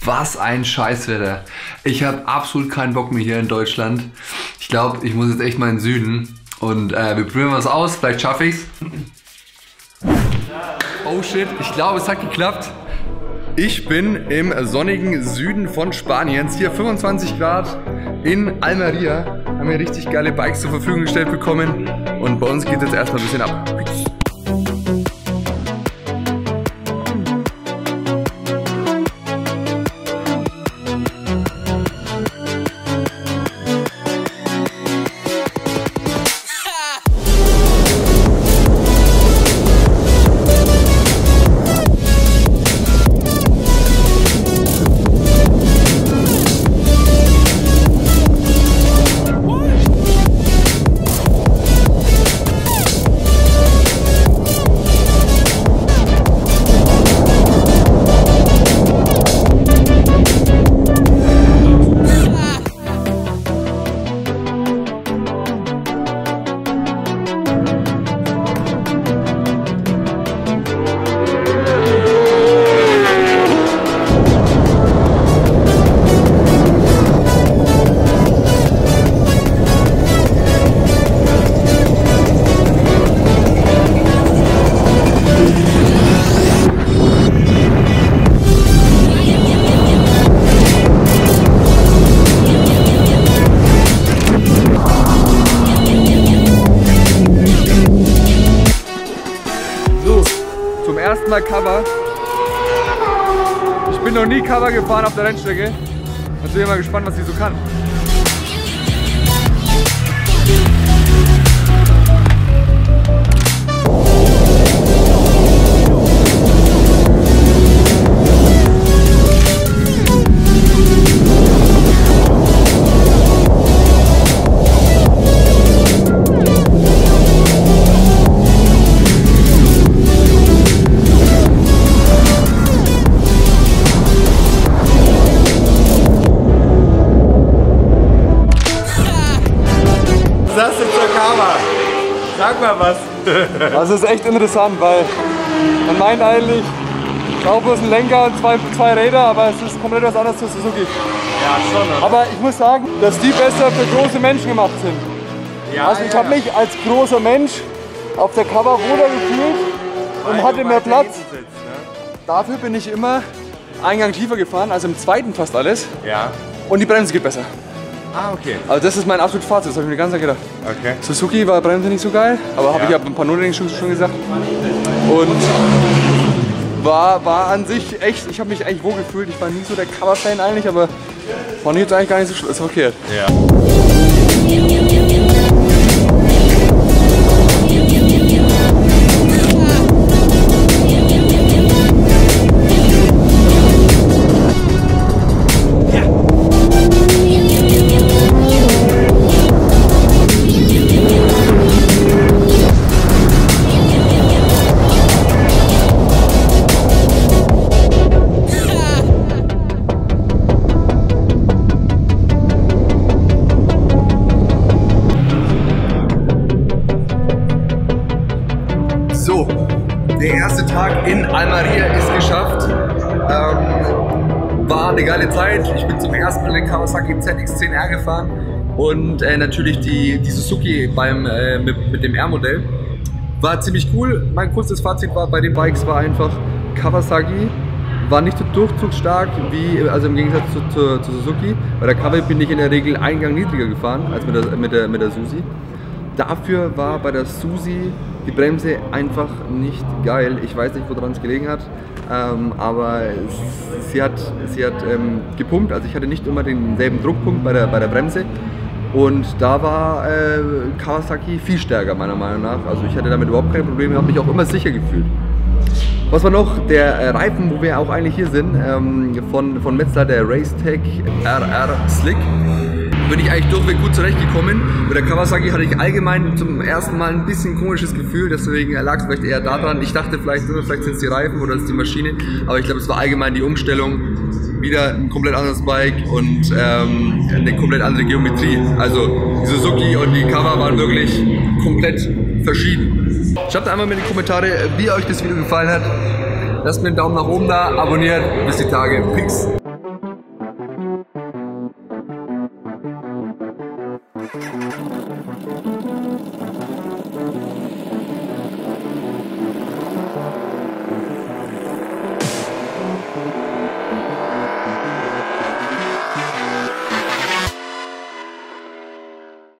Was ein Scheißwetter. Ich habe absolut keinen Bock mehr hier in Deutschland. Ich glaube, ich muss jetzt echt mal in den Süden. Und wir probieren was aus, vielleicht schaffe ich's. Oh shit, ich glaube, es hat geklappt. Ich bin im sonnigen Süden von Spaniens. Hier 25 Grad in Almeria. Haben wir richtig geile Bikes zur Verfügung gestellt bekommen. Und bei uns geht es jetzt erstmal ein bisschen ab. Peace. Zum ersten Mal Cover. Ich bin noch nie Cover gefahren auf der Rennstrecke. Und bin mal gespannt, was sie so kann. Was sagst du zur Cover? Sag mal was. Das ist echt interessant, weil man meint eigentlich, es ist auch bloß ein Lenker und zwei Räder, aber es ist komplett was anderes zur Suzuki. Ja, schon, oder? Aber ich muss sagen, dass die besser für große Menschen gemacht sind. Ja, also ich habe mich als großer Mensch auf der Cover wohler gefühlt und hatte mehr Platz. Sitzt, ne? Dafür bin ich immer einen Gang tiefer gefahren, also im zweiten fast alles. Ja. Und die Bremse geht besser. Ah, okay. Also das ist mein absolutes Fazit, das habe ich mir die ganze Zeit gedacht. Okay. Suzuki war Bremse nicht so geil, aber habe ich ja ein paar Noten schon gesagt. Und war an sich echt, ich habe mich eigentlich wohl gefühlt. Ich war nie so der Cover-Fan eigentlich, aber fand ich jetzt eigentlich gar nicht so verkehrt. Ja. So, der erste Tag in Almeria ist geschafft. War eine geile Zeit. Ich bin zum ersten Mal den Kawasaki ZX-10R gefahren und natürlich die Suzuki mit dem R-Modell. War ziemlich cool. Mein kurzes Fazit war bei den Bikes war einfach, Kawasaki war nicht so durchzugsstark wie, also im Gegensatz zu Suzuki. Bei der Kawasaki bin ich in der Regel einen Gang niedriger gefahren als mit der Susi. Dafür war bei der Susi die Bremse einfach nicht geil. Ich weiß nicht, woran es gelegen hat, aber sie hat gepumpt. Also ich hatte nicht immer denselben Druckpunkt bei der Bremse. Und da war Kawasaki viel stärker, meiner Meinung nach. Also ich hatte damit überhaupt keine Probleme, habe mich auch immer sicher gefühlt. Was war noch? Der Reifen, wo wir auch eigentlich hier sind, von Metzler, der Racetech RR Slick. Bin ich eigentlich durchweg gut zurechtgekommen. Mit der Kawasaki hatte ich allgemein zum ersten Mal ein bisschen komisches Gefühl, deswegen lag es vielleicht eher daran. Ich dachte vielleicht sind es die Reifen oder ist die Maschine, aber ich glaube, es war allgemein die Umstellung. Wieder ein komplett anderes Bike und eine komplett andere Geometrie. Also die Suzuki und die Kawa waren wirklich komplett verschieden. Schreibt einfach mal in die Kommentare, wie euch das Video gefallen hat. Lasst mir einen Daumen nach oben da, abonniert, bis die Tage. Peace.